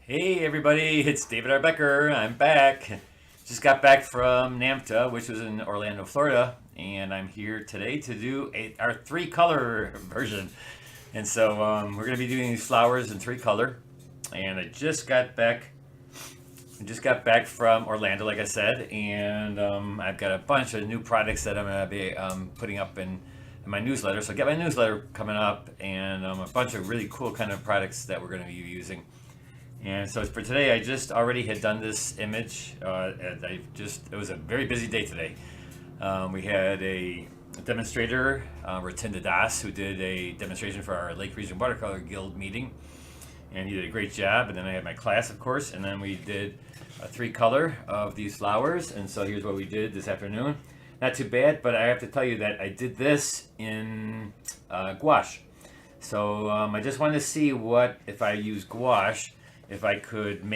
Hey everybody, it's David R. Becker. I'm back. Just got back from NAMTA, which was in Orlando, Florida, and I'm here today to do our three color version. And so we're going to be doing these flowers in three color. And I just got back from Orlando, like I said, and I've got a bunch of new products that I'm going to be putting up in my newsletter. So get my newsletter coming up, and a bunch of really cool kind of products that we're going to be using. And so for today, I just already had done this image. And it was a very busy day today. We had a demonstrator, Ratinda Das, who did a demonstration for our Lake Region Watercolor Guild meeting. And he did a great job. And then I had my class, of course. And then we did a three color of these flowers. And so here's what we did this afternoon. Not too bad, but I have to tell you that I did this in gouache. So I just wanted to see what, if I use gouache, if I could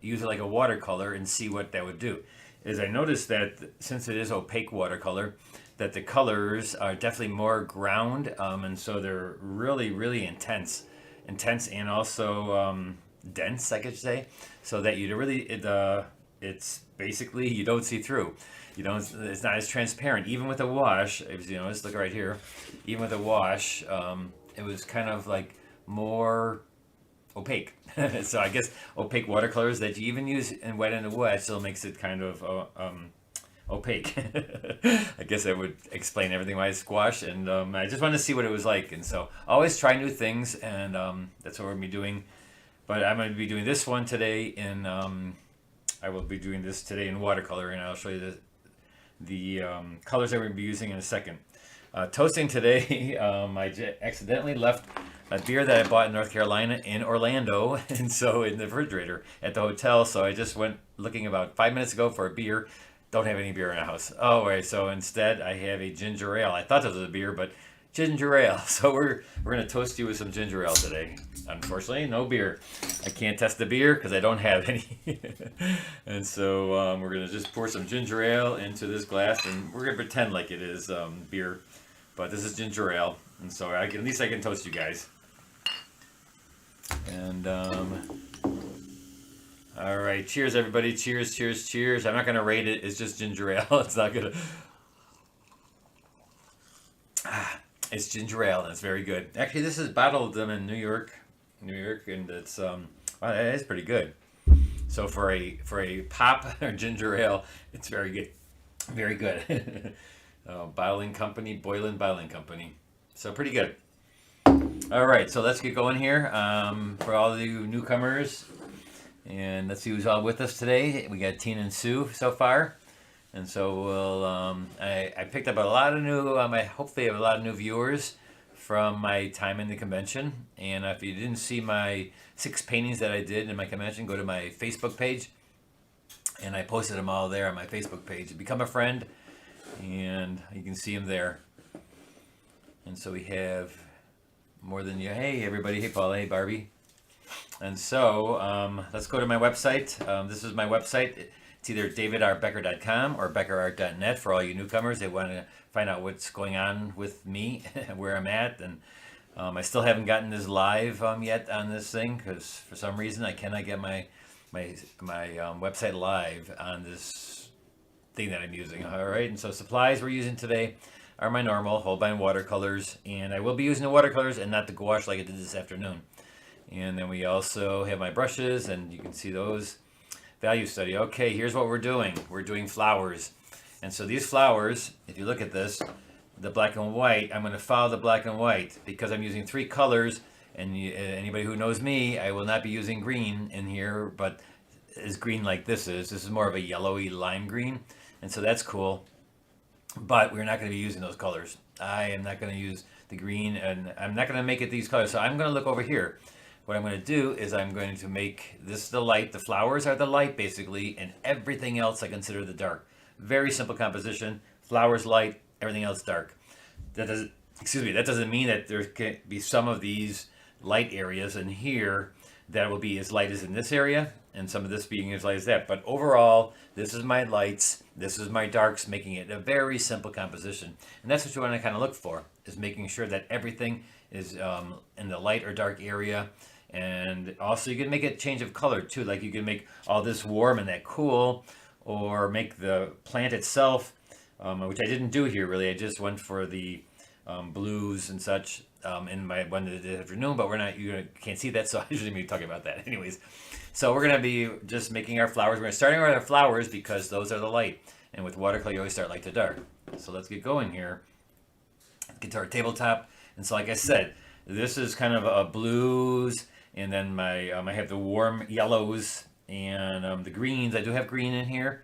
use it like a watercolor and see what that would do. Is I noticed that since it is opaque watercolor, that the colors are definitely more ground, and so they're really, really intense and also dense, I could say, so that it's basically you don't see through. You don't. It's not as transparent. Even with a wash, let's look right here. Even with a wash, it was kind of like more opaque. So I guess opaque watercolors that you even use in wet and wet still makes it kind of opaque. I guess I would explain everything why it's gouache, and I just wanted to see what it was like. And so always try new things, and that's what we're going to be doing. But I'm going to be doing this one today in I will be doing this today in watercolor, and I'll show you the colors that we're going to be using in a second. Toasting today, accidentally left a beer that I bought in North Carolina in Orlando, and so in the refrigerator at the hotel. So I just went looking about 5 minutes ago for a beer. Don't have any beer in the house. Oh wait, so instead I have a ginger ale. I thought this was a beer, but ginger ale. So we're gonna toast you with some ginger ale today. Unfortunately, no beer. I can't test the beer because I don't have any. And so we're gonna just pour some ginger ale into this glass, and we're gonna pretend like it is beer, but this is ginger ale, and so at least I can toast you guys. And all right, cheers everybody, cheers, cheers, cheers. I'm not gonna rate it, it's just ginger ale. It's not gonna it's ginger ale, and it's very good. Actually, this is bottled them in New York, and it's wow, that is pretty good. So for a pop or ginger ale, it's very good, very good. Bottling company, Boylan Bottling Company, so pretty good. All right, so let's get going here. For all the newcomers, and let's see who's all with us today. We got Tina and Sue so far, and so we'll. I picked up a lot of new. I hopefully have a lot of new viewers from my time in the convention. And if you didn't see my 6 paintings that I did in my convention, go to my Facebook page, and I posted them all there on my Facebook page. Become a friend, and you can see them there. And so we have more than you. Hey everybody, hey Paula, hey Barbie. And so let's go to my website. This is my website. It's either davidrbecker.com or beckerart.net for all you newcomers that want to find out what's going on with me, where I'm at. And I still haven't gotten this live yet on this thing because for some reason I cannot get my website live on this thing that I'm using. All right, and so supplies we're using today are my normal Holbein watercolors, and I will be using the watercolors and not the gouache like I did this afternoon. And then we also have my brushes, and you can see those. Value study. Okay, here's what we're doing. We're doing flowers. And so these flowers, if you look at this, the black and white, I'm going to follow the black and white because I'm using 3 colors, and anybody who knows me, I will not be using green in here, but is green like this is. This is more of a yellowy lime green, and so that's cool. But we're not going to be using those colors. I am not going to use the green, and I'm not going to make it these colors. So I'm going to look over here. What I'm going to do is I'm going to make this the light. The flowers are the light, basically, and everything else I consider the dark. Very simple composition. Flowers light, everything else dark. That doesn't mean that there can't be some of these light areas in here that will be as light as in this area, and some of this being as light as that. But overall, this is my lights, this is my darks, making it a very simple composition. And that's what you want to kind of look for, is making sure that everything is in the light or dark area. And also you can make a change of color too. Like you can make all this warm and that cool, or make the plant itself, which I didn't do here really. I just went for the blues and such in my one this afternoon, but we're not, you can't see that, so I usually be talking about that. Anyways, so we're gonna be just making our flowers. We're starting with our flowers because those are the light, and with watercolor you always start light to dark. So let's get going here. Get to our tabletop, and so like I said, this is kind of a blues, and then my I have the warm yellows and the greens. I do have green in here,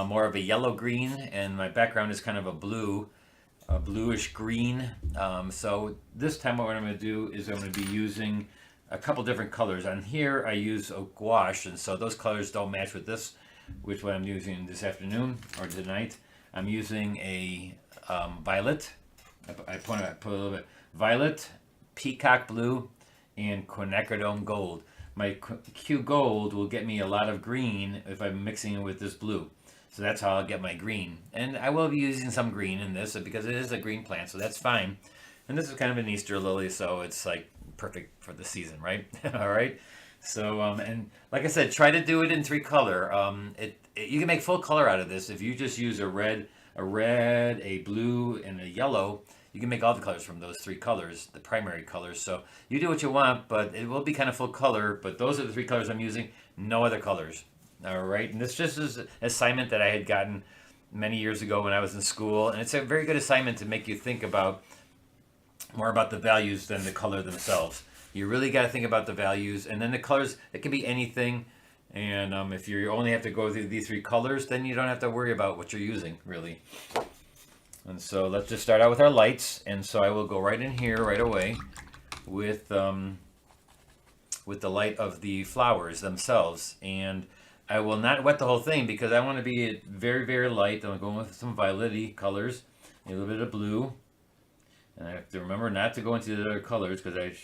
more of a yellow green, and my background is kind of a blue, a bluish green. So this time what I'm going to do is I'm going to be using a couple different colors. On here I use a gouache, and so those colors don't match with this, which what I'm using this afternoon or tonight. I'm using a violet. I put a little bit violet, peacock blue, and quinacridone gold. My Q gold will get me a lot of green if I'm mixing it with this blue. So that's how I'll get my green. And I will be using some green in this because it is a green plant, so that's fine. And this is kind of an Easter lily, so it's like perfect for the season, right? All right. So, and like I said, try to do it in 3 color. You can make full color out of this if you just use a red, a blue, and a yellow. You can make all the colors from those 3 colors, the primary colors. So you do what you want, but it will be kind of full color. But those are the 3 colors I'm using, no other colors. All right, and this just is an assignment that I had gotten many years ago when I was in school. And it's a very good assignment to make you think about more about the values than the color themselves. You really got to think about the values, and then the colors, it can be anything. And if you only have to go through these 3 colors, then you don't have to worry about what you're using, really. And so let's just start out with our lights. And so I will go right in here right away with the light of the flowers themselves. And I will not wet the whole thing because I want to be very, very light. I'm going with some violet-y colors, a little bit of blue. And I have to remember not to go into the other colors because I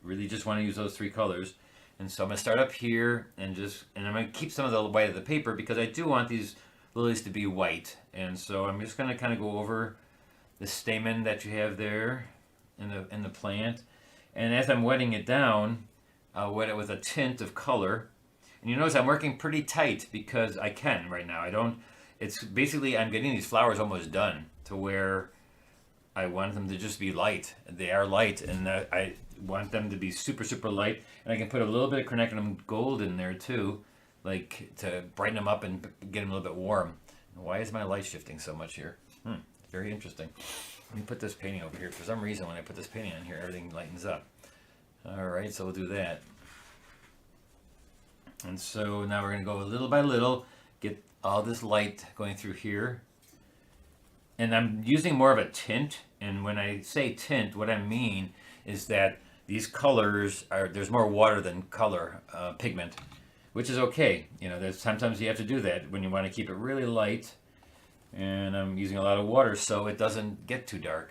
really just want to use those 3 colors. And so I'm going to start up here and I'm going to keep some of the white of the paper because I do want these lilies to be white. And so I'm just going to kind of go over the stamen that you have there in the plant. And as I'm wetting it down, I'll wet it with a tint of color. And you notice I'm working pretty tight because I can right now. It's basically, I'm getting these flowers almost done to where I want them to just be light. They are light, and I want them to be super, super light. And I can put a little bit of quinacridone gold in there too, like to brighten them up and get them a little bit warm. Why is my light shifting so much here? Very interesting. Let me put this painting over here. For some reason, when I put this painting on here, everything lightens up. All right, so we'll do that. And so now we're going to go little by little, get all this light going through here. And I'm using more of a tint. And when I say tint, what I mean is that these colors there's more water than color pigment, which is okay. You know, sometimes you have to do that when you want to keep it really light. And I'm using a lot of water so it doesn't get too dark.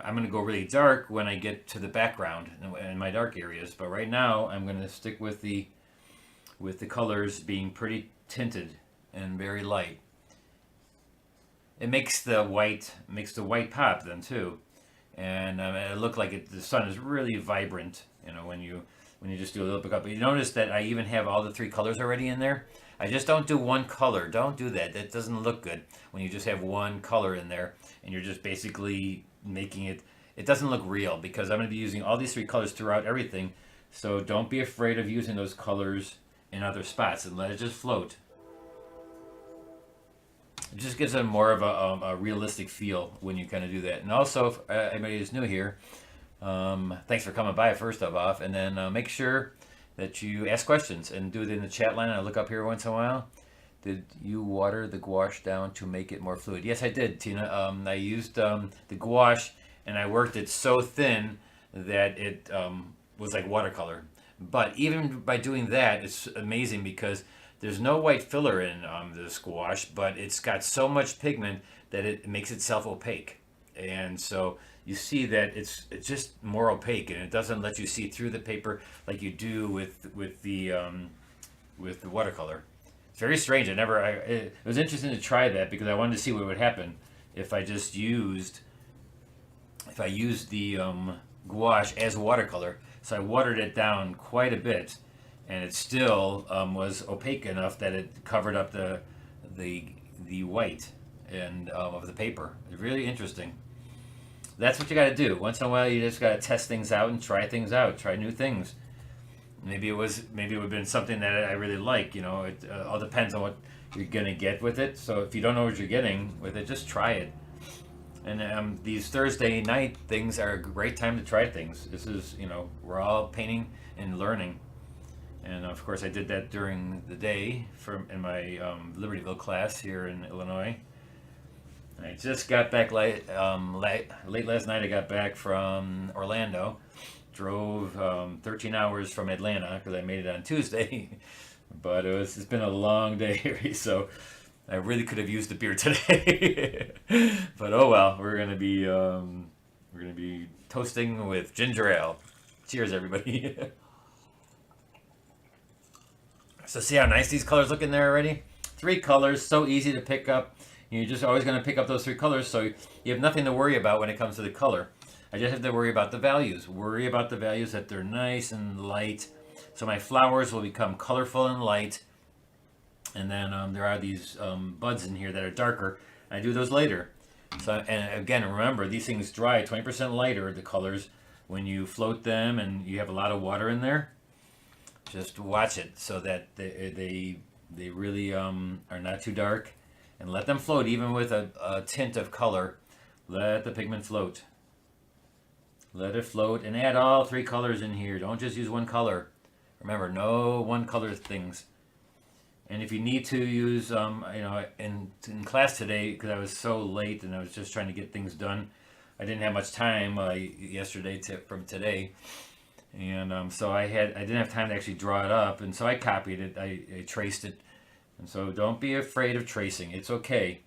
I'm going to go really dark when I get to the background in my dark areas. But right now I'm going to stick with the colors being pretty tinted and very light. It makes the white pop then too, and it looked like the sun is really vibrant. You know, when you just do a little bit up. But you notice that I even have all the 3 colors already in there. I just don't do one color. Don't do that. That doesn't look good when you just have one color in there and you're just basically making it. It doesn't look real because I'm going to be using all these 3 colors throughout everything. So don't be afraid of using those colors in other spots and let it just float. It just gives them more of a realistic feel when you kind of do that. And also, if anybody is new here, thanks for coming by first off, and then make sure that you ask questions and do it in the chat line. I look up here once in a while. Did you water the gouache down to make it more fluid? Yes, I did, Tina. I used the gouache and I worked it so thin that it was like watercolor. But even by doing that, it's amazing because there's no white filler in this gouache, but it's got so much pigment that it makes itself opaque. And so you see that it's just more opaque, and it doesn't let you see through the paper like you do with the watercolor. It's very strange. It was interesting to try that because I wanted to see what would happen if I used the gouache as watercolor. So I watered it down quite a bit, and it still was opaque enough that it covered up the the white and of the paper. It's really interesting. That's what you got to do. Once in a while, you just got to test things out and try things out, try new things. Maybe it would have been something that I really like. You know, it all depends on what you're gonna get with it. So if you don't know what you're getting with it, just try it. And these Thursday night things are a great time to try things. This is, you know, we're all painting and learning. And of course, I did that during the day in my Libertyville class here in Illinois. I just got back late last night. I got back from Orlando. Drove 13 hours from Atlanta because I made it on Tuesday. But it's been a long day, so I really could have used a beer today. But oh well, we're gonna be toasting with ginger ale. Cheers, everybody. So see how nice these colors look in there already? 3 colors, so easy to pick up. You're just always gonna pick up those 3 colors, so you have nothing to worry about when it comes to the color. I just have to worry about the values. Worry about the values that they're nice and light. So my flowers will become colorful and light. And then there are these buds in here that are darker. I do those later. So, and again, remember, these things dry 20% lighter, the colors, when you float them and you have a lot of water in there. Just watch it so that they really are not too dark. And let them float even with a tint of color. Let the pigment float. Let it float and add all 3 colors in here. Don't just use one color. Remember, no one color things. And if you need to use, you know, in class today, because I was so late and I was just trying to get things done, I didn't have much time yesterday from today, and so I didn't have time to actually draw it up, and so I copied it, I traced it, and so don't be afraid of tracing. It's okay.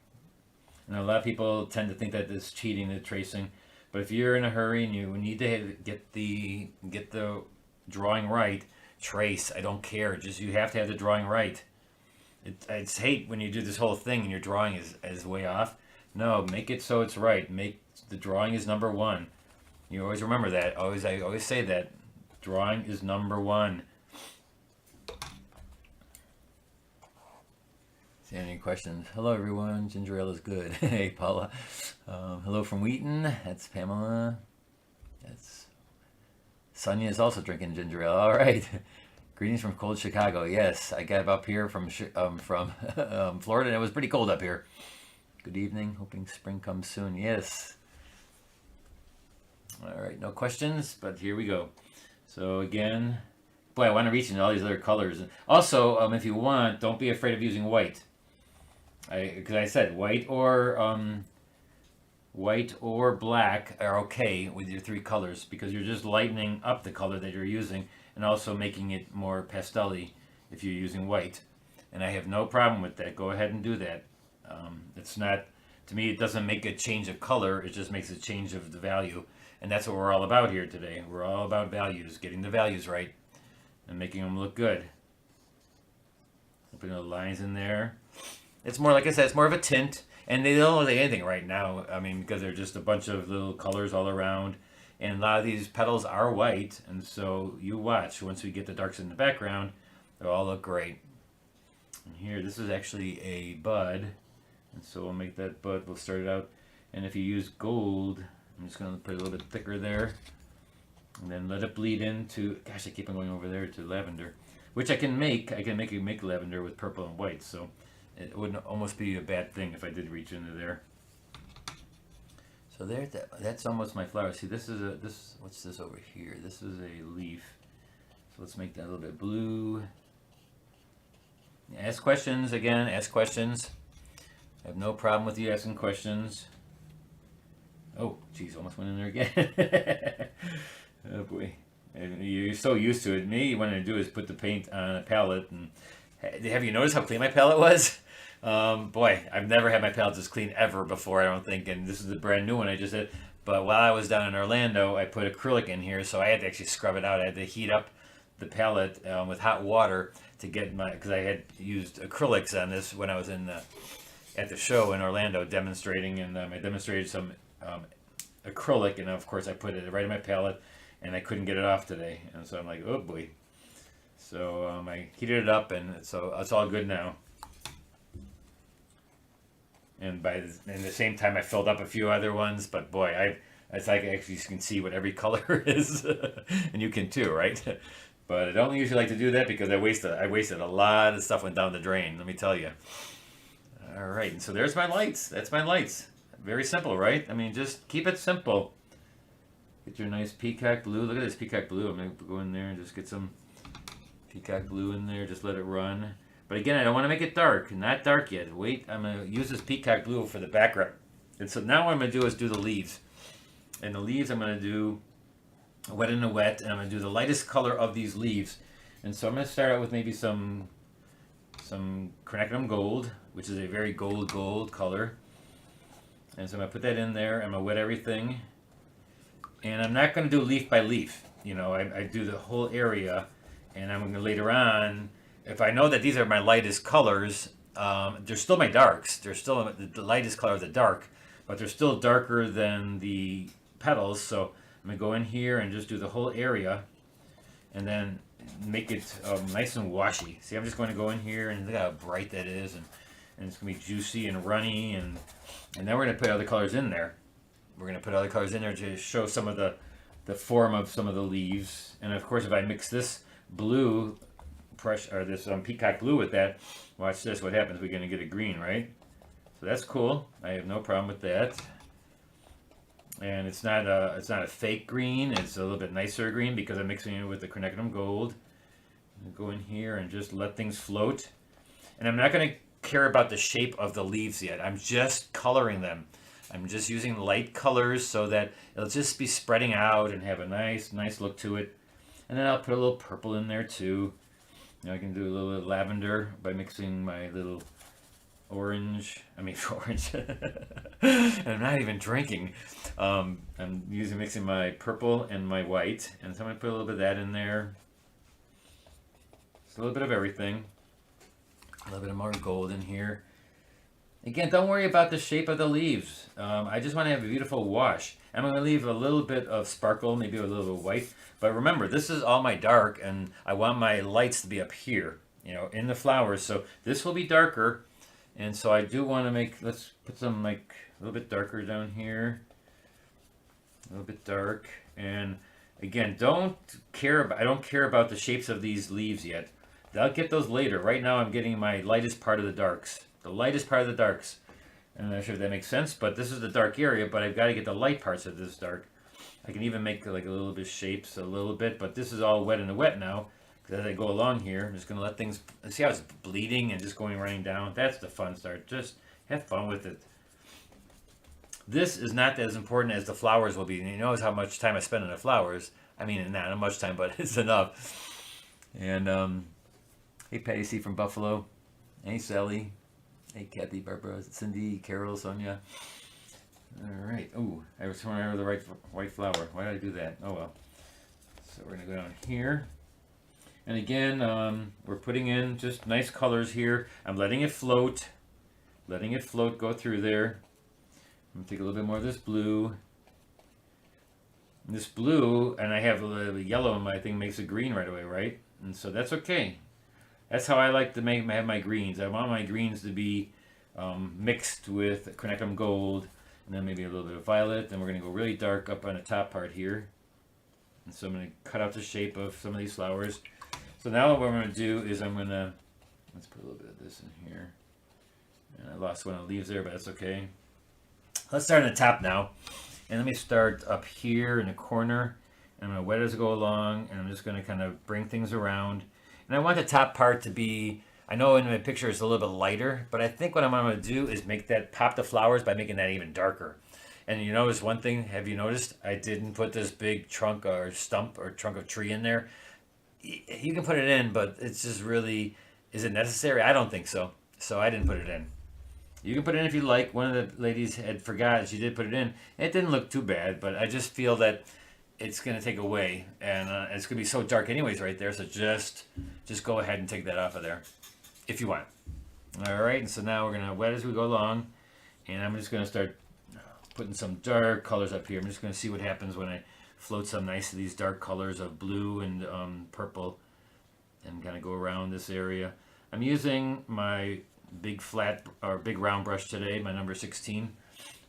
And a lot of people tend to think that it's cheating, the tracing, but if you're in a hurry and you need to get the drawing right, trace. I don't care. Just you have to have the drawing right. I just hate when you do this whole thing and your drawing is way off. No, make it so it's right. Make the drawing is number 1. You always remember that. I always say that. Drawing is number 1. See any questions? Hello everyone. Ginger ale is good. Hey Paula. Hello from Wheaton. That's Pamela. That's Sonia is also drinking ginger ale. All right. Greetings from cold Chicago. Yes, I got up here from Florida, and it was pretty cold up here. Good evening. Hoping spring comes soon. Yes. All right. No questions, but here we go. So again, boy, I want to reach into all these other colors. Also, if you want, don't be afraid of using white. Because I said white or black are okay with your 3 colors because you're just lightening up the color that you're using and also making it more pastel-y if you're using white. And I have no problem with that. Go ahead and do that. It's not, to me, it doesn't make a change of color. It just makes a change of the value. And that's what we're all about here today. We're all about values, getting the values right and making them look good. Putting the lines in there. It's more, like I said, it's more of a tint. And they don't look like anything right now. I mean, because they're just a bunch of little colors all around. And a lot of these petals are white. And so you watch. Once we get the darks in the background, they'll all look great. And here, this is actually a bud. And so we'll make that bud. We'll start it out. And if you use gold, I'm just going to put it a little bit thicker there. And then let it bleed into, gosh, I keep on going over there to lavender. Which I can make. I can make lavender with purple and white. So it wouldn't almost be a bad thing if I did reach into there. So there, that's almost my flower. See, this is what's this over here? This is a leaf. So let's make that a little bit blue. Ask questions again. Ask questions. I have no problem with you asking questions. Oh, geez, almost went in there again. Oh boy, and you're so used to it. Me, what I do is put the paint on a palette. And have you noticed how clean my palette was? Boy, I've never had my palette this clean ever before, I don't think, and this is a brand new one I just did. But while I was down in Orlando, I put acrylic in here, so I had to actually scrub it out. I had to heat up the palette with hot water to get because I had used acrylics on this when I was at the show in Orlando demonstrating, and I demonstrated some acrylic, and of course I put it right in my palette, and I couldn't get it off today. And so I'm like, oh boy. So I heated it up, and so it's all good now. And in the same time, I filled up a few other ones. But boy, it's like I actually can see what every color is, and you can too, right? But I don't usually like to do that because I wasted a lot of stuff went down the drain. Let me tell you. All right, and so there's my lights. That's my lights. Very simple, right? I mean, just keep it simple. Get your nice peacock blue. Look at this peacock blue. I'm going to go in there and just get some peacock blue in there. Just let it run. But again, I don't want to make it dark. Not dark yet. Wait, I'm going to use this peacock blue for the background. And so now what I'm going to do is do the leaves. And the leaves I'm going to do wet in the wet. And I'm going to do the lightest color of these leaves. And so I'm going to start out with maybe some quinacridone gold, which is a very gold color. And so I'm going to put that in there. I'm going to wet everything. And I'm not going to do leaf by leaf. You know, I do the whole area, and I'm going to later on, if I know that these are my lightest colors, they're still my darks. They're still the lightest color of the dark, but they're still darker than the petals. So I'm going to go in here and just do the whole area, and then make it nice and washy. See, I'm just going to go in here, and look how bright that is, and it's going to be juicy and runny, and then we're going to put other colors in there. We're going to put other colors in there to show some of the form of some of the leaves. And of course, if I mix this blue, or this peacock blue with that, watch this, what happens. We're going to get a green, right? So that's cool. I have no problem with that. And it's not a fake green. It's a little bit nicer green because I'm mixing it with the quinacridone gold. Go in here and just let things float. And I'm not going to care about the shape of the leaves yet. I'm just coloring them. I'm just using light colors so that it'll just be spreading out and have a nice look to it. And then I'll put a little purple in there too. You know, I can do a little lavender by mixing my little orange. And I'm not even drinking. I'm mixing my purple and my white. And so I'm going to put a little bit of that in there. Just a little bit of everything. A little bit of more gold in here. Again, don't worry about the shape of the leaves. I just want to have a beautiful wash. I'm going to leave a little bit of sparkle, maybe a little bit of white. But remember, this is all my dark, and I want my lights to be up here, you know, in the flowers. So this will be darker, and so I do want to let's put some like a little bit darker down here. A little bit dark. And again, I don't care about the shapes of these leaves yet. I'll get those later. Right now I'm getting my lightest part of the darks. The lightest part of the darks. I'm not sure if that makes sense, but this is the dark area, but I've got to get the light parts of this dark. I can even make like a little bit of shapes a little bit, but this is all wet in the wet now. Because as I go along here, I'm just going to let things, see how it's bleeding and just running down. That's the fun start. Just have fun with it. This is not as important as the flowers will be. You know how much time I spend on the flowers. I mean, not much time, but it's enough. And, hey, Patty C from Buffalo. Hey, Sally. Hey, Kathy, Barbara, Cindy, Carol, Sonia. All right. Oh, I was throwing over the right white flower. Why did I do that? Oh, well. So we're going to go down here. And again, we're putting in just nice colors here. I'm letting it float. Letting it float, go through there. I'm going to take a little bit more of this blue. And this blue, and I have a little yellow in my thing, makes it green right away, right? And so that's okay. That's how I like to have my greens. I want my greens to be mixed with quinacridone gold, and then maybe a little bit of violet. Then we're going to go really dark up on the top part here. And so I'm going to cut out the shape of some of these flowers. So now what I'm going to do is let's put a little bit of this in here. And I lost one of the leaves there, but that's okay. Let's start on the top now. And let me start up here in the corner. And I'm going to wet as I go along, and I'm just going to kind of bring things around. And I want the top part to be, I know in my picture it's a little bit lighter, but I think what I'm going to do is pop the flowers by making that even darker. And you notice one thing, have you noticed? I didn't put this big trunk or stump or trunk of tree in there. You can put it in, but it's just really, is it necessary? I don't think so. So I didn't put it in. You can put it in if you like. One of the ladies had forgot, she did put it in. It didn't look too bad, but I just feel that it's going to take away, and it's going to be so dark anyways right there, so just go ahead and take that off of there if you want. All right, and so now we're going to wet as we go along, and I'm just going to start putting some dark colors up here. I'm just going to see what happens when I float some nice of these dark colors of blue and purple, and kind of go around this area. I'm using my big flat or big round brush today, my number 16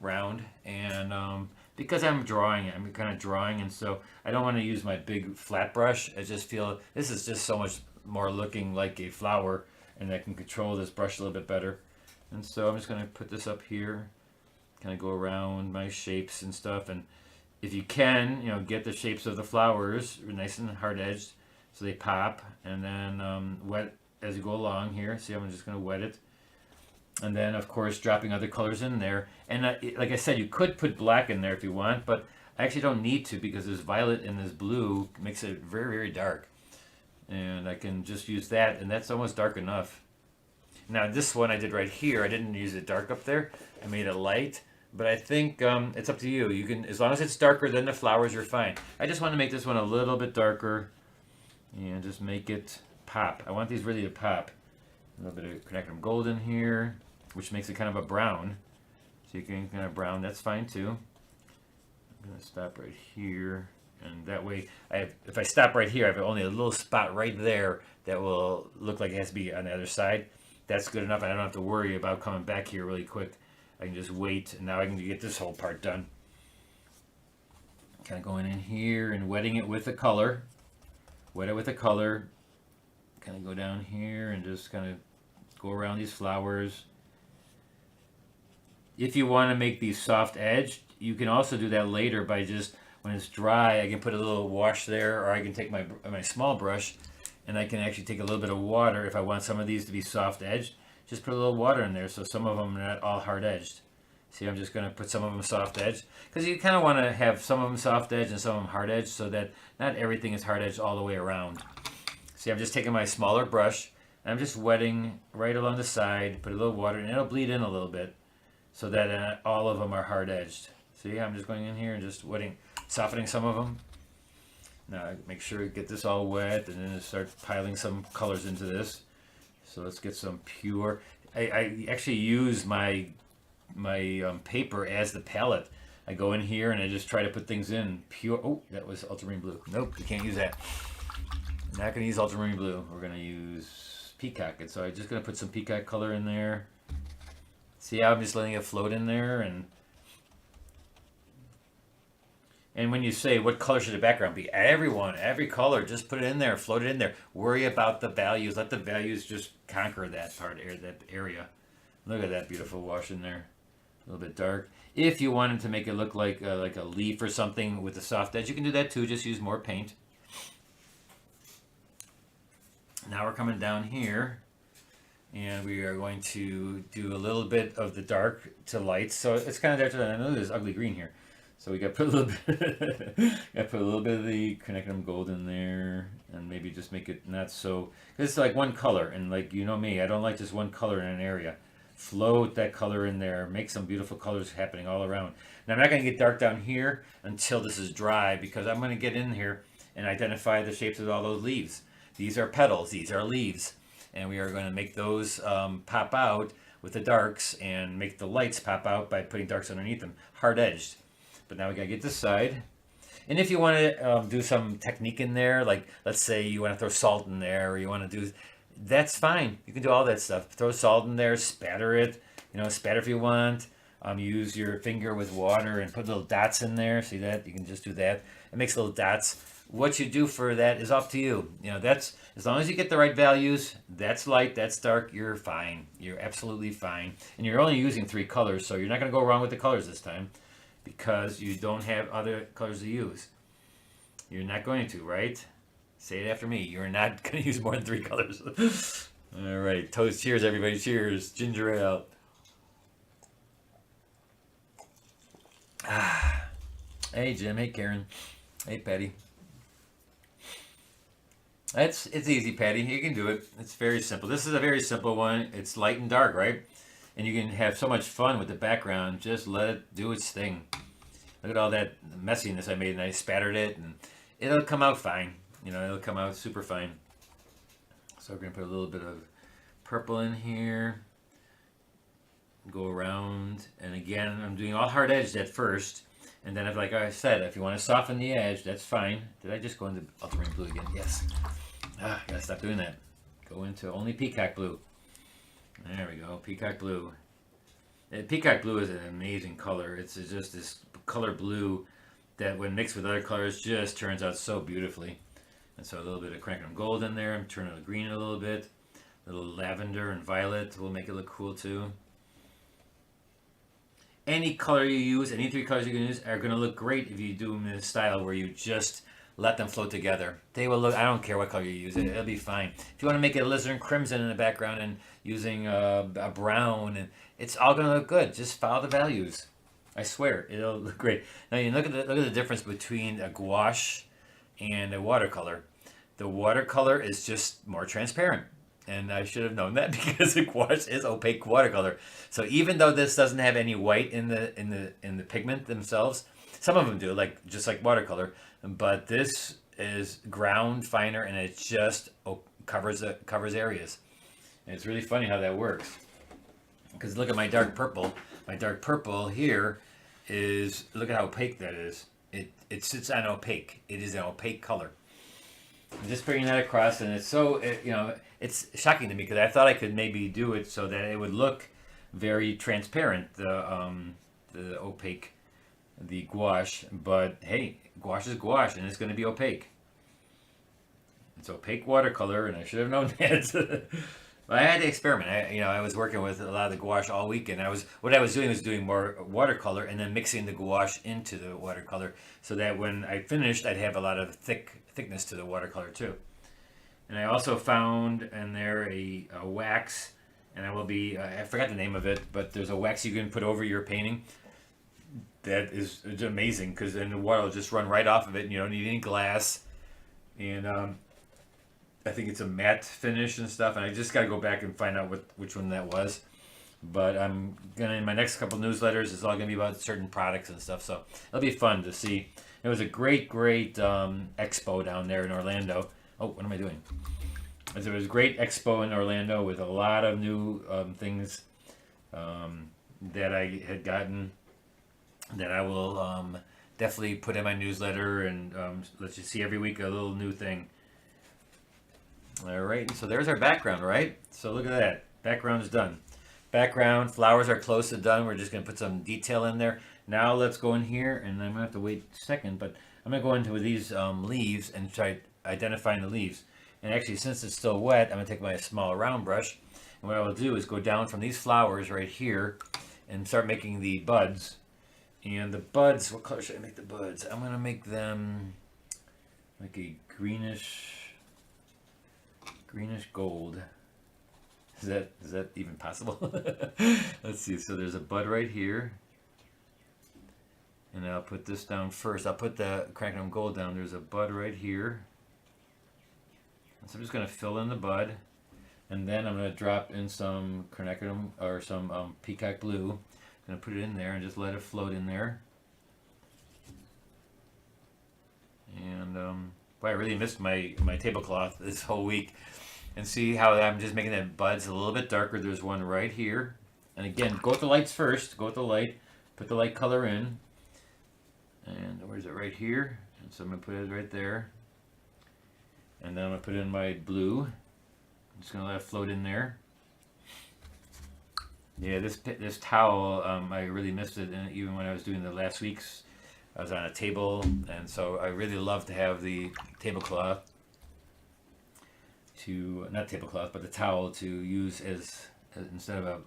round, and because I'm kind of drawing, and so I don't want to use my big flat brush. I just feel this is just so much more looking like a flower, and I can control this brush a little bit better. And so I'm just going to put this up here, kind of go around my shapes and stuff. And if you can, get the shapes of the flowers nice and hard edged so they pop, and then wet as you go along here. See, I'm just going to wet it. And then, of course, dropping other colors in there. And like I said, you could put black in there if you want, but I actually don't need to because this violet and this blue makes it very, very dark. And I can just use that, and that's almost dark enough. Now, this one I did right here, I didn't use it dark up there. I made it light, but I think it's up to you. You can, as long as it's darker than the flowers, you're fine. I just want to make this one a little bit darker and just make it pop. I want these really to pop. A little bit of connectum gold in here, which makes it kind of a brown. So you can kind of brown, that's fine too. I'm going to stop right here, and that way, if I stop right here, I have only a little spot right there that will look like it has to be on the other side. That's good enough, and I don't have to worry about coming back here really quick. I can just wait, and now I can get this whole part done. Kind of going in here and wetting it with the color. Wet it with the color. Kind of go down here and just kind of go around these flowers. If you want to make these soft edged, you can also do that later by just, when it's dry, I can put a little wash there, or I can take my small brush and I can actually take a little bit of water. If I want some of these to be soft edged, just put a little water in there so some of them are not all hard edged. See, I'm just going to put some of them soft edged, because you kind of want to have some of them soft edged and some of them hard edged so that not everything is hard edged all the way around. See, I'm just taking my smaller brush, and I'm just wetting right along the side, put a little water, and it'll bleed in a little bit so that all of them are hard edged. See, I'm just going in here and just wetting, softening some of them. Now, make sure you get this all wet, and then start piling some colors into this. So let's get some pure. I actually use my paper as the palette. I go in here and I just try to put things in pure. Oh, that was ultramarine blue. Nope, you can't use that. I'm not going to use ultramarine blue. We're going to use peacock. And so I'm just going to put some peacock color in there. See how I'm just letting it float in there, and when you say what color should the background be, every color, just put it in there, float it in there. Worry about the values. Let the values just conquer that part, that area. Look at that beautiful wash in there. A little bit dark. If you wanted to make it look like a leaf or something with a soft edge, you can do that too. Just use more paint. Now we're coming down here, and we are going to do a little bit of the dark to light. So it's kind of dark to, I know there's ugly green here. So we got to put a little bit, of the connectum gold in there, and maybe just make it not so. Cause it's like one color, and like you know me, I don't like just one color in an area. Float that color in there, make some beautiful colors happening all around. Now I'm not going to get dark down here until this is dry, because I'm going to get in here and identify the shapes of all those leaves. These are petals, these are leaves, and we are going to make those pop out with the darks, and make the lights pop out by putting darks underneath them, hard edged. But now we gotta get this side. And if you want to do some technique in there, like let's say you want to throw salt in there, or you want to do, that's fine. You can do all that stuff. Throw salt in there, spatter it. Spatter if you want. Use your finger with water and put little dots in there. See that? You can just do that. It makes little dots. What you do for that is up to you. That's, as long as you get the right values. That's light, that's dark. You're fine. You're absolutely fine. And you're only using 3 colors, so you're not gonna go wrong with the colors this time, because you don't have other colors to use. You're not going to, right? Say it after me. You're not going to use more than 3 colors. All right. Toast. Cheers, everybody. Cheers. Ginger ale. Ah. Hey, Jim. Hey, Karen. Hey, Patty. It's easy, Patty. You can do it. It's very simple. This is a very simple one. It's light and dark, right? And you can have so much fun with the background. Just let it do its thing. Look at all that messiness I made, and I spattered it, and it'll come out fine. It'll come out super fine. So we're going to put a little bit of purple in here. Go around, and again, I'm doing all hard edged at first, And then, if, like I said, if you want to soften the edge, that's fine. Did I just go into ultramarine blue again? Yes. Gotta stop doing that. Go into only peacock blue. There we go, peacock blue. Peacock blue is an amazing color. It's just this color blue that when mixed with other colors just turns out so beautifully. And so a little bit of crackling gold in there. I'm turning the green a little bit. A little lavender and violet will make it look cool too. Any color you use, any three colors you can use are going to look great if you do them in a style where you just let them float together. They will look, I don't care what color you use, it'll be fine. If you want to make it alizarin crimson in the background and using a brown, and it's all going to look good. Just follow the values. I swear, it'll look great. Now you look at the difference between a gouache and a watercolor. The watercolor is just more transparent. And I should have known that because the gouache is opaque watercolor. So even though this doesn't have any white in the pigment themselves, some of them do, like just like watercolor. But this is ground finer, and it just covers areas. And it's really funny how that works. Because look at my dark purple. My dark purple here is, look at how opaque that is. It sits on opaque. It is an opaque color. I'm just bringing that across, and it's so it's shocking to me because I thought I could maybe do it so that it would look very transparent, the opaque, the gouache. But hey, gouache is gouache, and it's going to be opaque. It's opaque watercolor, and I should have known that. But I had to experiment. I was working with a lot of the gouache all weekend. What I was doing more watercolor and then mixing the gouache into the watercolor, so that when I finished, I'd have a lot of thickness to the watercolor too. And I also found in there a wax, and I forgot the name of it, but there's a wax you can put over your painting that is amazing, because then the water will just run right off of it, and you don't need any glass. And I think it's a matte finish and stuff, and I just got to go back and find out which one that was. But I'm gonna, in my next couple newsletters, it's all gonna be about certain products and stuff, so it'll be fun to see. It was a great expo down there in Orlando. Oh, what am I doing? There was a great expo in Orlando with a lot of new things that I had gotten that I will definitely put in my newsletter and let you see every week a little new thing. All right, so there's our background, right? So look at that. Background is done. Background, flowers are close to done. We're just going to put some detail in there. Now let's go in here, and I'm going to have to wait a second, but I'm going to go into these leaves and try identifying the leaves. And actually, since it's still wet, I'm going to take my small round brush, and what I will do is go down from these flowers right here and start making the buds. And the buds, what color should I make the buds? I'm going to make them like a greenish gold. Is that even possible? Let's see. So there's a bud right here, and I'll put this down first. I'll put the crackling gold down. There's a bud right here, and so I'm just going to fill in the bud, and then I'm going to drop in some carnacridum or some peacock blue. I'm going to put it in there and just let it float in there. And boy, I really missed my tablecloth this whole week. And see how I'm just making the buds a little bit darker. There's one right here. And again, go with the lights first. Go with the light. Put the light color in. And where's it? Right here. And so I'm going to put it right there. And then I'm going to put in my blue. I'm just going to let it float in there. Yeah, this towel, I really missed it. And even when I was doing the last week's, I was on a table. And so I really love to have the tablecloth. Not tablecloth, but the towel to use as instead of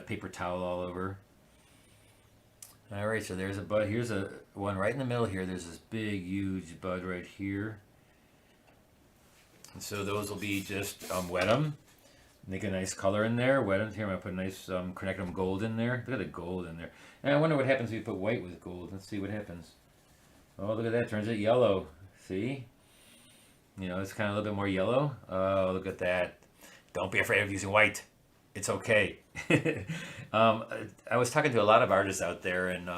paper towel all over. All right, so there's a bud. Here's a one right in the middle here. There's this big, huge bud right here. And so those will be just wet them, make a nice color in there. Wet them here. I'm gonna put a nice carnacridum gold in there. Look at the gold in there. And I wonder what happens if you put white with gold. Let's see what happens. Oh, look at that. Turns it yellow. See? It's kind of a little bit more yellow. Oh, look at that. Don't be afraid of using white. It's okay. I was talking to a lot of artists out there, and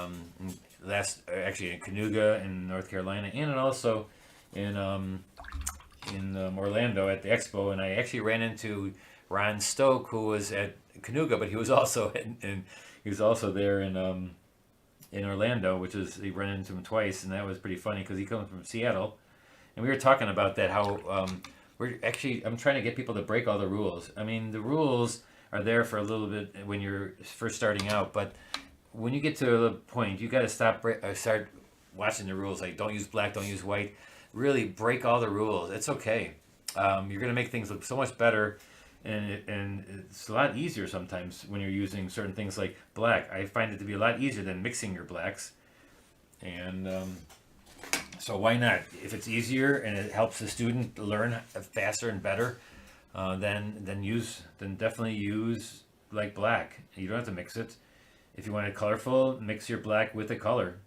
actually in Canoga in North Carolina, and also in Orlando at the expo, and I actually ran into Ron Stoke, who was at Canoga, but he was also there in in Orlando, which is, he ran into him twice, and that was pretty funny because he comes from Seattle, and we were talking about that, how I'm trying to get people to break all the rules. I mean, the rules are there for a little bit when you're first starting out, but when you get to the point, you got to start watching the rules. Like, don't use black, don't use white. Really break all the rules. It's okay. You're gonna make things look so much better, and it's a lot easier sometimes when you're using certain things like black. I find it to be a lot easier than mixing your blacks, and so why not? If it's easier and it helps the student learn faster and better, then definitely use like black. You don't have to mix it. If you want it colorful, mix your black with the color.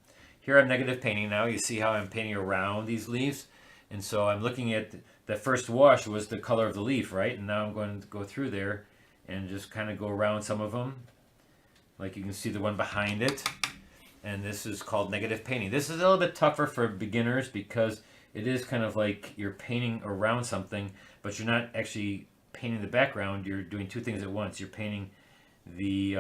Here I'm negative painting now. You see how I'm painting around these leaves, and so I'm looking at the first wash was the color of the leaf, right? And now I'm going to go through there and just kind of go around some of them, like you can see the one behind it. And this is called negative painting. This is a little bit tougher for beginners because it is kind of like you're painting around something, but you're not actually painting the background. You're doing two things at once. You're painting the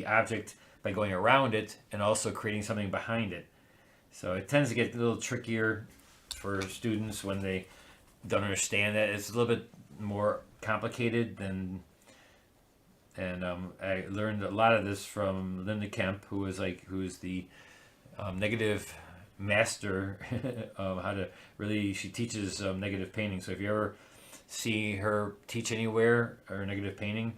object by going around it and also creating something behind it. So it tends to get a little trickier for students when they don't understand that. It's a little bit more complicated than. And I learned a lot of this from Linda Kemp, who's the negative master of how to really. She teaches negative painting. So if you ever see her teach anywhere or negative painting,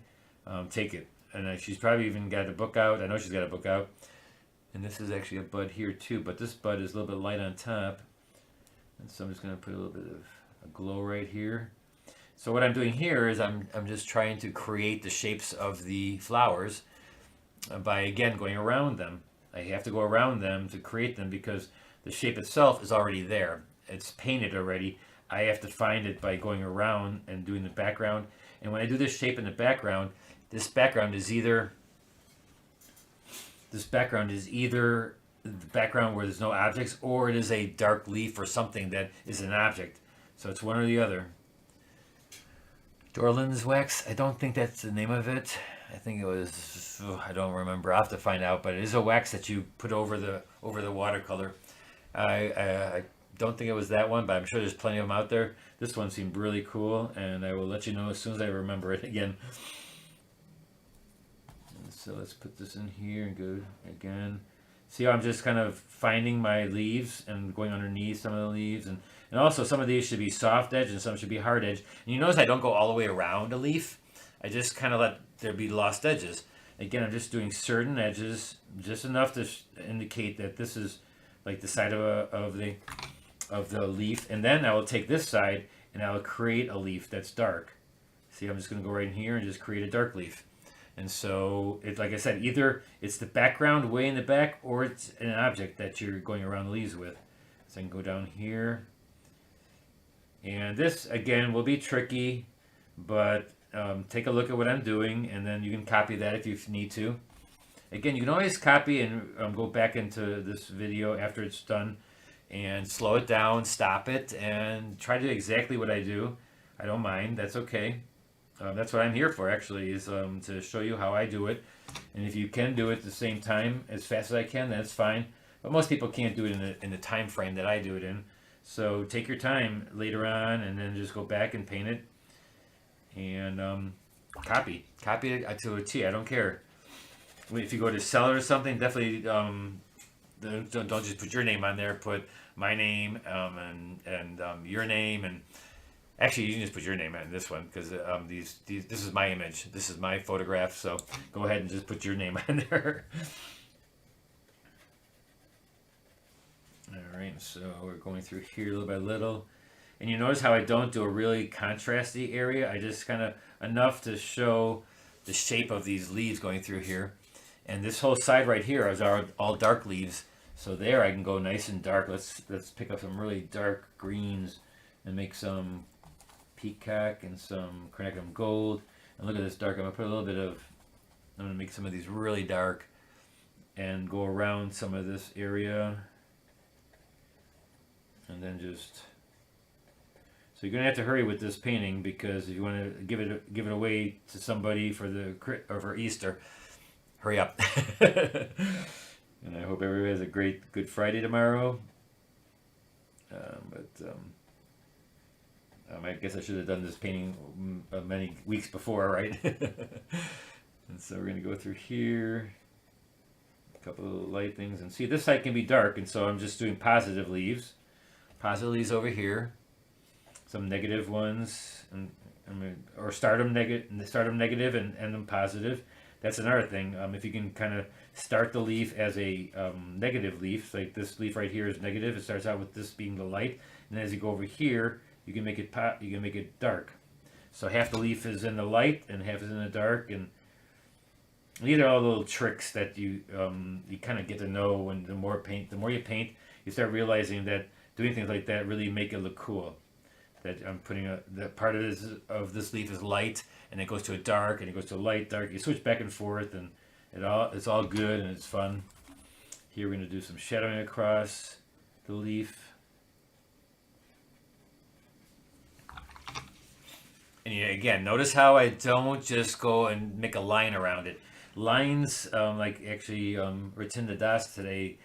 take it. And she's probably even got a book out. I know she's got a book out. And this is actually a bud here too, but this bud is a little bit light on top. And so I'm just going to put a little bit of a glow right here. So what I'm doing here is I'm just trying to create the shapes of the flowers by, again, going around them. I have to go around them to create them because the shape itself is already there. It's painted already. I have to find it by going around and doing the background. And when I do this shape in the background, this background is either the background where there's no objects, or it is a dark leaf or something that is an object. So it's one or the other. Dorland's wax, I don't think that's the name of it. I think it was, I don't remember. I'll have to find out, but it is a wax that you put over the watercolor. I don't think it was that one, but I'm sure there's plenty of them out there. This one seemed really cool, and I will let you know as soon as I remember it again. And so let's put this in here and go again. See how I'm just kind of finding my leaves and going underneath some of the leaves, and also some of these should be soft edge and some should be hard edge. And you notice I don't go all the way around a leaf. I just kind of let there be lost edges. Again, I'm just doing certain edges, just enough to indicate that this is like the side of the leaf. And then I will take this side and I will create a leaf that's dark. See, I'm just going to go right in here and just create a dark leaf. And so, like I said, either it's the background way in the back or it's an object that you're going around the leaves with. So I can go down here. And this, again, will be tricky, but take a look at what I'm doing, and then you can copy that if you need to. Again, you can always copy and go back into this video after it's done and slow it down, stop it, and try to do exactly what I do. I don't mind. That's okay. That's what I'm here for, actually, is to show you how I do it. And if you can do it at the same time as fast as I can, that's fine. But most people can't do it in the time frame that I do it in. So take your time later on and then just go back and paint it. And copy it to a T. I don't care. If you go to sell it or something, definitely don't just put your name on there. Put my name and your name, and actually you can just put your name on this one because this is my image. This is my photograph. So go ahead and just put your name on there. All right, so we're going through here little by little. And you notice how I don't do a really contrasty area. I just kind of enough to show the shape of these leaves going through here. And this whole side right here is all dark leaves. So there I can go nice and dark. Let's pick up some really dark greens and make some peacock and some cornicum gold. And look at this dark. I'm going to make some of these really dark and go around some of this area. And then just, so you're gonna have to hurry with this painting because if you want to give it away to somebody for for Easter, hurry up. And I hope everybody has a great Good Friday tomorrow. I guess I should have done this painting many weeks before, right? And so we're going to go through here, a couple of light things, and see this side can be dark, and so I'm just doing positive leaves over here, some negative ones, or start them negative and end them positive. That's another thing. If you can kind of start the leaf as a negative leaf, like this leaf right here is negative. It starts out with this being the light, and as you go over here, you can make it dark. So half the leaf is in the light and half is in the dark, and these are all little tricks that you kind of get to know. And the more you paint, you start realizing that doing things like that really make it look cool. That I'm putting that part of this leaf is light, and it goes to a dark, and it goes to a light, dark. You switch back and forth, and it's all good and it's fun. Here we're going to do some shadowing across the leaf. And again, notice how I don't just go and make a line around it. Lines, like actually Ritinda Das today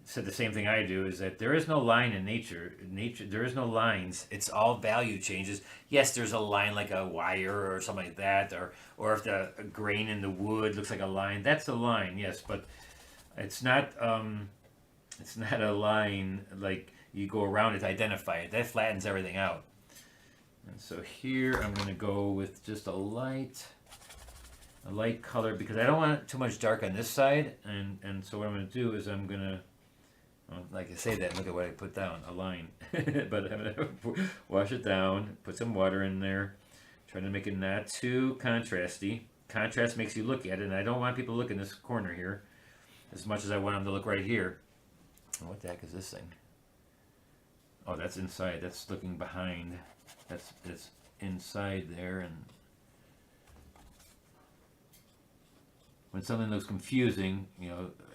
said the same thing I do, is that there is no line in nature. There is no lines. It's all value changes. Yes, there's a line like a wire or something like that, or if the grain in the wood looks like a line, that's a line, yes, but it's not a line like you go around it to identify it. That flattens everything out. And so here I'm going to go with just a light color, because I don't want too much dark on this side, and so what I'm going to do is I'm going to, like I say that, look at what I put down, a line. But I'm going to wash it down, put some water in there, trying to make it not too contrasty. Contrast makes you look at it, and I don't want people to look in this corner here as much as I want them to look right here. What the heck is this thing? Oh, that's inside. That's looking behind. That's inside there. And when something looks confusing,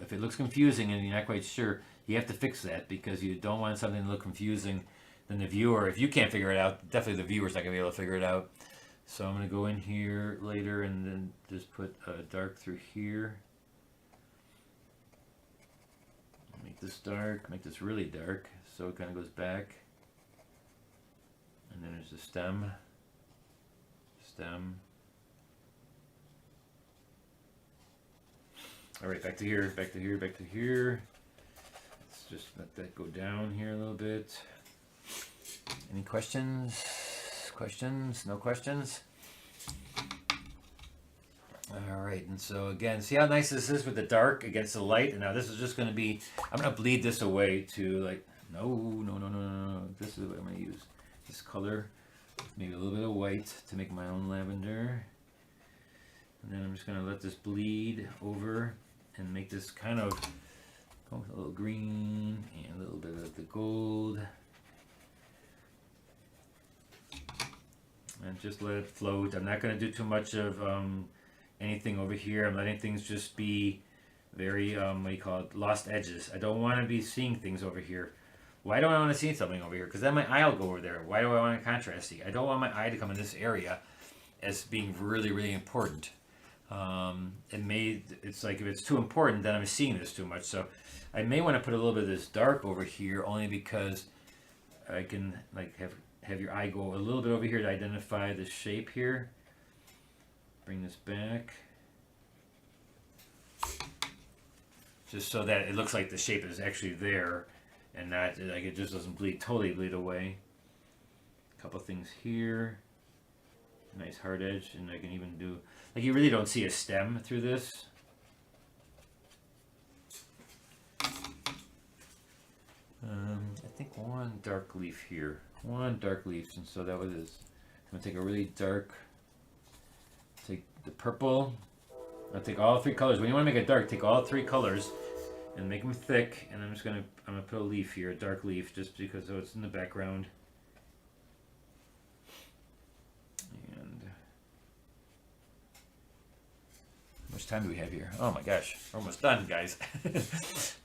if it looks confusing and you're not quite sure, you have to fix that, because you don't want something to look confusing. Then the viewer, if you can't figure it out, definitely the viewer's not going to be able to figure it out. So I'm going to go in here later and then just put dark through here. Make this dark, make this really dark, so it kind of goes back. And then there's the stem. All right, back to here. Let's just let that go down here a little bit. Any questions? No questions? All right, and so again, see how nice this is with the dark against the light? And now this is just going to be, I'm going to bleed this away to like, no. This is what I'm going to use. This color, maybe a little bit of white to make my own lavender. And then I'm just going to let this bleed over and make this kind of go with a little green and a little bit of the gold. And just let it float. I'm not going to do too much of anything over here. I'm letting things just be very, lost edges. I don't want to be seeing things over here. Why do I want to see something over here? Because then my eye will go over there. Why do I want to contrasty? I don't want my eye to come in this area as being really, really important. It's like if it's too important, then I'm seeing this too much. So I may want to put a little bit of this dark over here, only because I can like have your eye go a little bit over here to identify the shape here. Bring this back. Just so that it looks like the shape is actually there, and not like it just doesn't totally bleed away. A couple things here. Nice hard edge, and I can even do, like, you really don't see a stem through this. I think one dark leaf here. One dark leaf, and so that was this. I'm going to take a really dark, take the purple. I'll take all three colors. When you want to make it dark, take all three colors and make them thick. And I'm going to put a leaf here, a dark leaf, just because so it's in the background. And how much time do we have here? Oh my gosh, we're almost done, guys.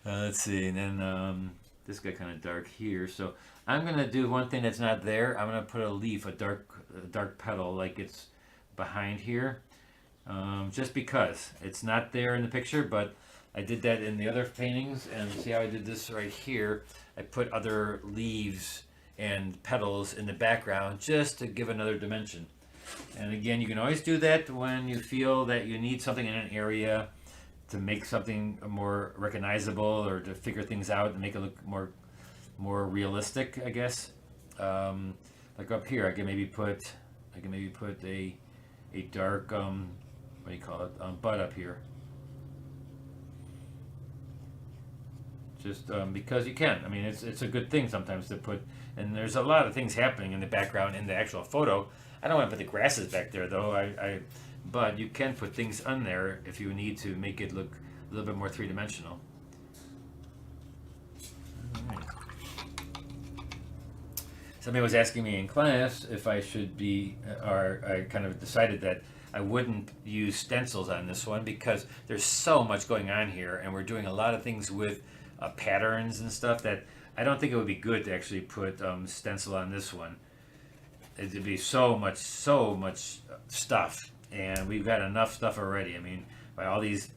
Let's see, and then this got kind of dark here. So I'm going to do one thing that's not there. I'm going to put a leaf, a dark petal, like it's behind here. Just because it's not there in the picture, but I did that in the other paintings, and see how I did this right here? I put other leaves and petals in the background just to give another dimension. And again, you can always do that when you feel that you need something in an area to make something more recognizable or to figure things out and make it look more realistic, I guess. Like up here, I can maybe put a dark what do you call it, bud up here. Just because you can. I mean, it's a good thing sometimes to put. And there's a lot of things happening in the background in the actual photo. I don't want to put the grasses back there though. But you can put things on there if you need to make it look a little bit more three-dimensional. All right. Somebody was asking me in class if I should be, or I kind of decided that I wouldn't use stencils on this one because there's so much going on here, and we're doing a lot of things with patterns and stuff that I don't think it would be good to actually put stencil on this one. It'd be so much stuff, and we've got enough stuff already. I mean, by all these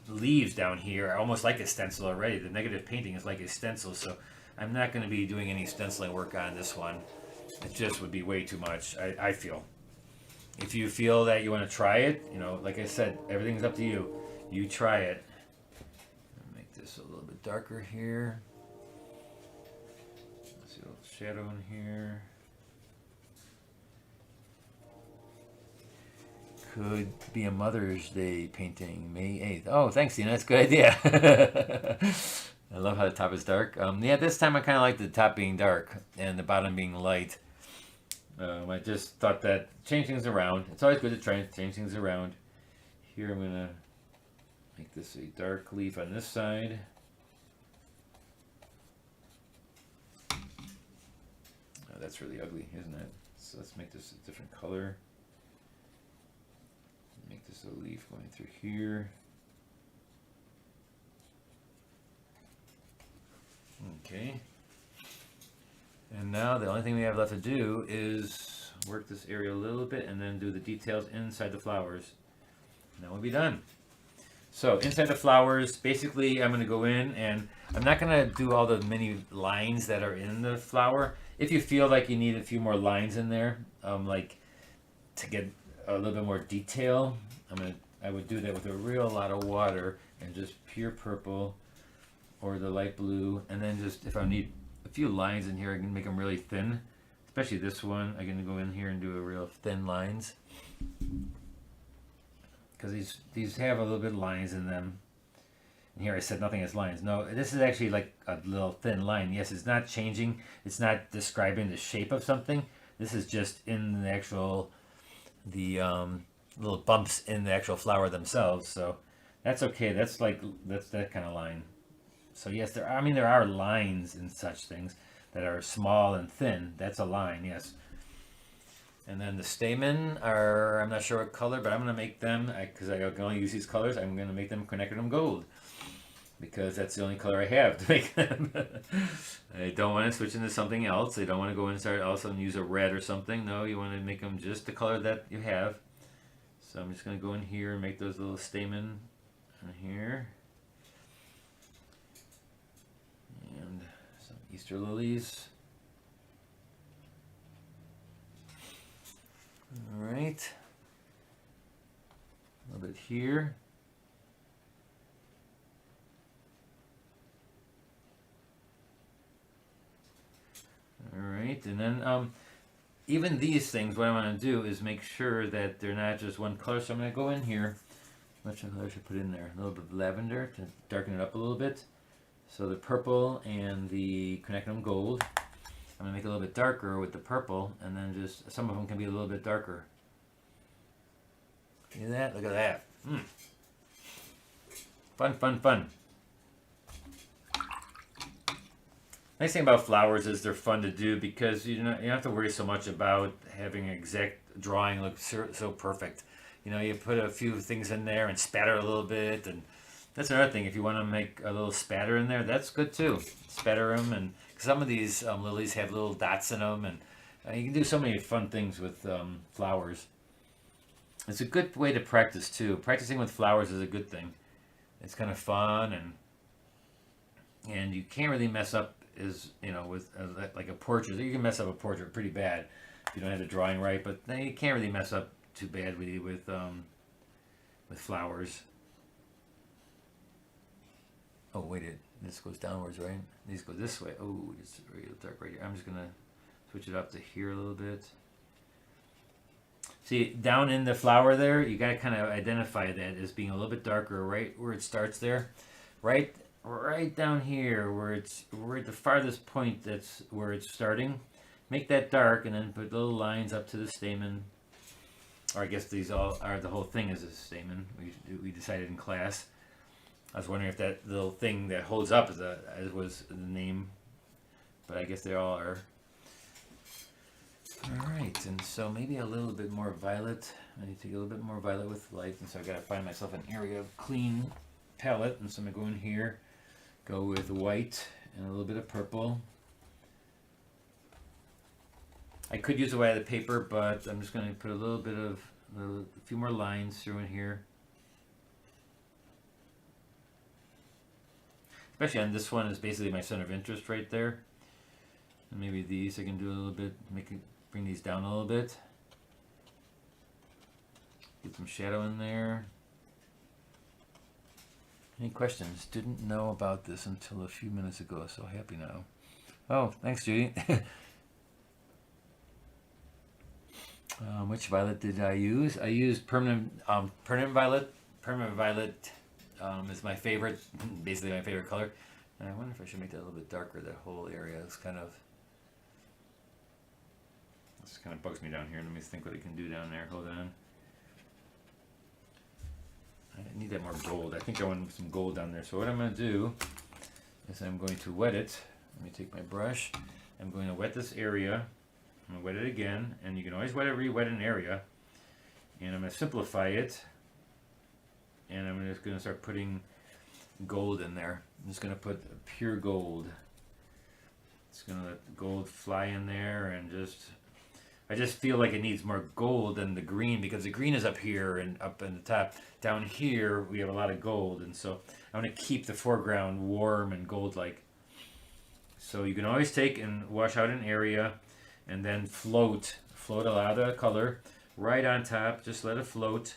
leaves down here are almost like a stencil already. The negative painting is like a stencil, so I'm not going to be doing any stenciling work on this one. It just would be way too much, I feel. If you feel that you want to try it, you know, like I said, everything's up to you. You try it. Make this a little bit darker here. Let's see a little shadow in here. Could be a Mother's Day painting, May 8th. Oh, thanks, Dina. That's a good idea. I love how the top is dark. Yeah, this time I kind of like the top being dark and the bottom being light. I just thought that change things around. It's always good to try and change things around. Here I'm going to make this a dark leaf on this side. Oh, that's really ugly, isn't it? So let's make this a different color. Make this a leaf going through here. Okay. And now the only thing we have left to do is work this area a little bit and then do the details inside the flowers. And then we'll be done. So inside the flowers, basically I'm going to go in and I'm not going to do all the many lines that are in the flower. If you feel like you need a few more lines in there, like to get a little bit more detail, I would do that with a real lot of water and just pure purple or the light blue, and then just if I need a few lines in here, I can make them really thin. Especially this one, I'm gonna go in here and do a real thin lines because these have a little bit of lines in them. And here I said nothing has lines. No, this is actually like a little thin line. Yes, it's not changing. It's not describing the shape of something. This is just in the actual little bumps in the actual flower themselves. So that's okay. That's that kind of line. So yes, there are lines in such things that are small and thin. That's a line, yes. And then the stamen are, I'm not sure what color, but I'm going to make them, because I can only use these colors, I'm going to make them quinacridone gold. Because that's the only color I have to make them. I don't want to switch into something else. I don't want to go and start also use a red or something. No, you want to make them just the color that you have. So I'm just going to go in here and make those little stamen in here. And some Easter lilies. All right. A little bit here. All right, and then even these things, what I want to do is make sure that they're not just one color. So I'm going to go in here. Which color should I put in there? A little bit of lavender to darken it up a little bit. So the purple and the quinacridone gold. I'm going to make it a little bit darker with the purple, and then just some of them can be a little bit darker. See that? Look at that. Fun, fun, fun. Nice thing about flowers is they're fun to do because you don't have to worry so much about having an exact drawing look so perfect. You know, you put a few things in there and spatter a little bit, and that's another thing. If you want to make a little spatter in there, that's good too. Spatter them, and some of these lilies have little dots in them, and you can do so many fun things with flowers. It's a good way to practice too. Practicing with flowers is a good thing. It's kind of fun, and you can't really mess up is with like a portrait. You can mess up a portrait pretty bad if you don't have the drawing right, but then you can't really mess up too bad with flowers. Oh wait, this goes downwards, right? These go this way. Oh, it's really dark right here. I'm just gonna switch it up to here a little bit. See, down in the flower there, you gotta kind of identify that as being a little bit darker, right where it starts there, right down here where we're at the farthest point. That's where it's starting. Make that dark, and then put little lines up to the stamen. Or I guess these all are, the whole thing is a stamen. We decided in class. I was wondering if that little thing that holds up was the name, but I guess they all are. All right, and so maybe a little bit more violet. I need to take a little bit more violet with light, and so I gotta find myself an area of clean palette, and so I'm gonna go in here, go with white and a little bit of purple. I could use a white paper, but I'm just gonna put a few more lines through in here. Especially on this one is basically my center of interest right there. And maybe these I can do a little bit, bring these down a little bit. Get some shadow in there. Any questions? Didn't know about this until a few minutes ago. So happy now. Oh, thanks, Judy. Which violet did I use? I used permanent violet. Permanent violet is my favorite, basically my favorite color. And I wonder if I should make that a little bit darker. That whole area is kind of bugs me down here. Let me think what I can do down there. Hold on. I need that more gold. I think I want some gold down there. So what I'm going to do is I'm going to wet it. Let me take my brush. I'm going to wet this area. I'm going to wet it again. And you can always re-wet an area. And I'm going to simplify it. And I'm just going to start putting gold in there. I'm just going to put pure gold. It's going to let the gold fly in there, and I just feel like it needs more gold than the green, because the green is up here and up in the top. Down here we have a lot of gold, and so I want to keep the foreground warm and gold-like. So you can always take and wash out an area and then float a lot of the color right on top. Just let it float,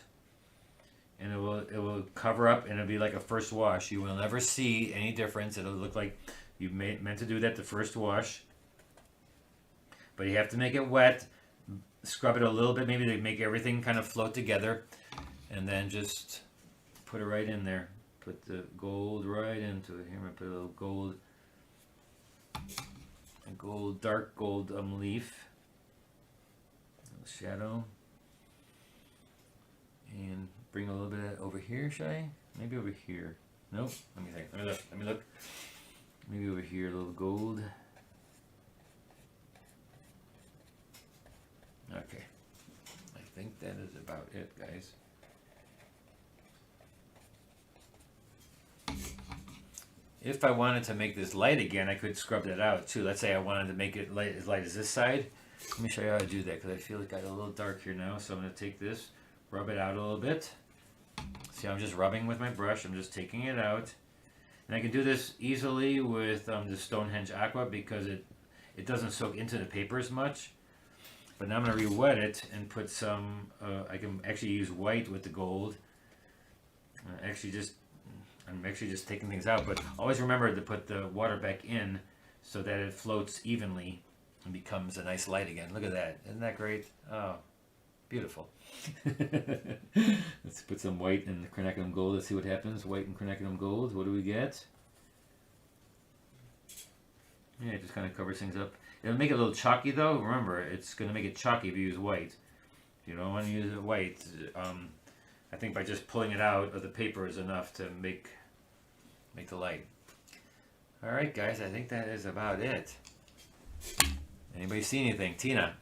and it will cover up, and it'll be like a first wash. You will never see any difference. It'll look like you meant to do that the first wash, but you have to make it wet. Scrub it a little bit, maybe to make everything kind of float together, and then just put it right in there. Put the gold right into it. Here I'm gonna put a little gold, dark gold leaf, a little shadow, and bring a little bit over here. Should I? Maybe over here. Nope. Let me think. Let me look. Maybe over here, a little gold. Okay, I think that is about it, guys. If I wanted to make this light again, I could scrub that out too. Let's say I wanted to make it as light as this side. Let me show you how to do that, because I feel it got a little dark here now. So I'm going to take this, rub it out a little bit. See, I'm just rubbing with my brush. I'm just taking it out. And I can do this easily with the Stonehenge Aqua, because it doesn't soak into the paper as much. But now I'm going to re-wet it and put some, I can actually use white with the gold. I'm actually just taking things out, but always remember to put the water back in so that it floats evenly and becomes a nice light again. Look at that. Isn't that great? Oh, beautiful. Let's put some white and quinacridone gold. Let's see what happens. White and quinacridone gold. What do we get? Yeah, it just kind of covers things up. It'll make it a little chalky though. Remember, it's going to make it chalky if you use white. If you don't want to use white, I think by just pulling it out of the paper is enough to make the light. All right, guys, I think that is about it. Anybody see anything? Tina?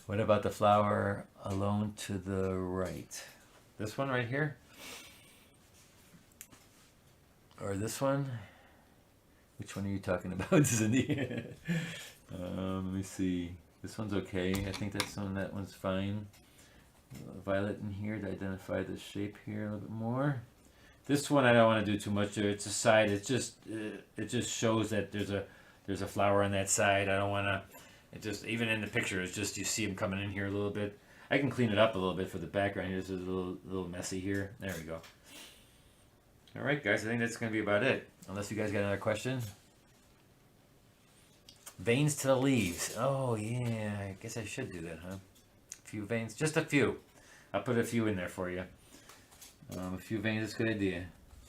What about the flower alone to the right? This one right here? Or this one? Which one are you talking about, Cindy? Let me see. This one's okay. I think that one's fine. Violet in here to identify the shape here a little bit more. This one I don't want to do too much there. It's a side. It just shows that there's a flower on that side. I don't want to. It just, even in the picture, it's just you see them coming in here a little bit. I can clean it up a little bit for the background. Here's a little messy here. There we go. All right, guys. I think that's going to be about it. Unless you guys got another question. Veins to the leaves. Oh yeah, I guess I should do that, huh? A few veins, just a few. I'll put a few in there for you. A few veins is a good idea.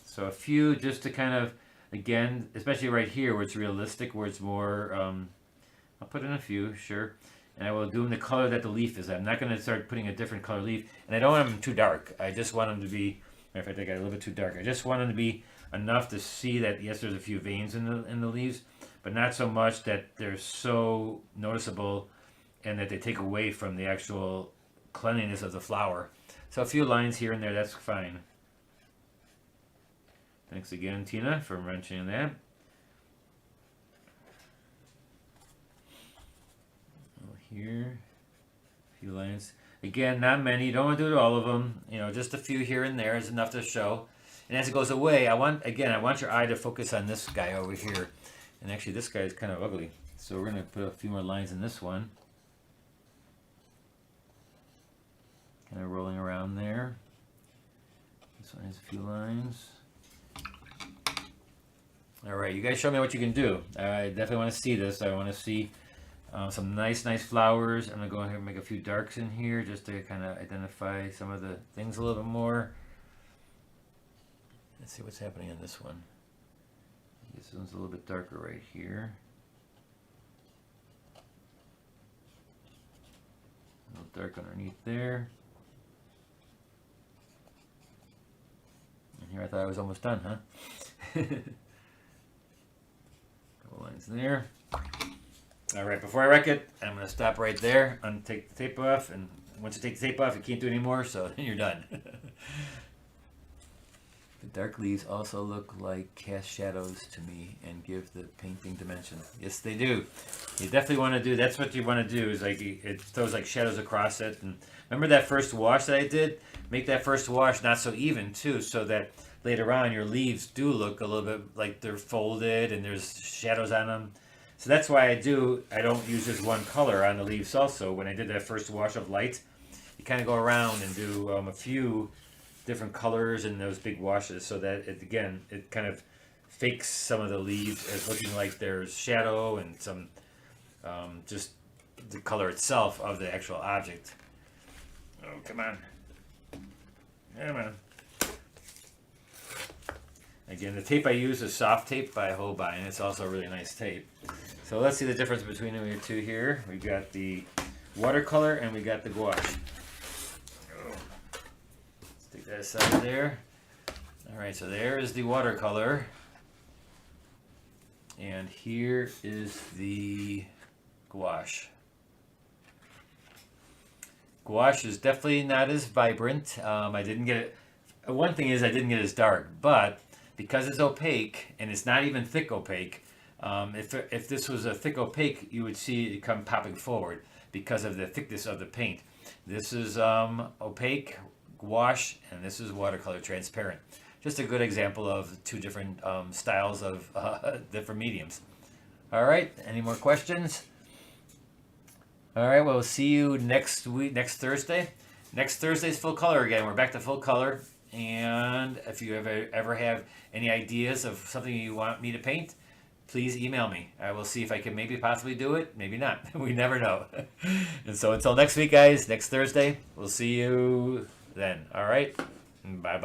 So a few just to kind of, again, especially right here where it's realistic, where it's more, I'll put in a few, sure. And I will do them the color that the leaf is. I'm not going to start putting a different color leaf. And I don't want them too dark. I just want them to be, matter of fact, I got a little bit too dark. I just want them to be enough to see that, yes, there's a few veins in the leaves, but not so much that they're so noticeable and that they take away from the actual cleanliness of the flower. So a few lines here and there, that's fine. Thanks again, Tina, for mentioning that. Here, a few lines. Again, not many. You don't want to do all of them. You know, just a few here and there is enough to show. And as it goes away, I want your eye to focus on this guy over here. And actually, this guy is kind of ugly. So we're going to put a few more lines in this one. Kind of rolling around there. This one has a few lines. All right, you guys show me what you can do. I definitely want to see this. I want to see some nice flowers. I'm going to go ahead and make a few darks in here just to kind of identify some of the things a little bit more. Let's see what's happening in this one. This one's a little bit darker right here. A little dark underneath there. And here I thought I was almost done, huh? Couple lines there. All right, before I wreck it, I'm going to stop right there, take the tape off, and once you take the tape off, you can't do any more, so then you're done. The dark leaves also look like cast shadows to me and give the painting dimension. Yes, they do. You definitely want to do, that's what you want to do, is like, it throws like shadows across it. And remember that first wash that I did? Make that first wash not so even too, so that later on your leaves do look a little bit like they're folded and there's shadows on them. So that's why I don't use just one color on the leaves also. When I did that first wash of light, you kind of go around and do a few different colors in those big washes so that it kind of fakes some of the leaves as looking like there's shadow and some just the color itself of the actual object. Oh, come on. Come on. Again, the tape I use is soft tape by Holbein. It's also a really nice tape. So let's see the difference between the two here. We got the watercolor and we got the gouache. Take that aside there. All right, so there is the watercolor. And here is the gouache. Gouache is definitely not as vibrant. I didn't get it. One thing is I didn't get it as dark, but because it's opaque and it's not even thick opaque, if this was a thick opaque, you would see it come popping forward because of the thickness of the paint. This is opaque gouache, and this is watercolor transparent. Just a good example of two different styles of different mediums. All right, any more questions? All right, well, we'll see you next week, next Thursday. Next Thursday's full color again. We're back to full color. And if you ever have any ideas of something you want me to paint, please email me. I will see if I can maybe possibly do it, maybe not. We never know. And so until next week, guys, next Thursday, we'll see you then. All right, bye-bye.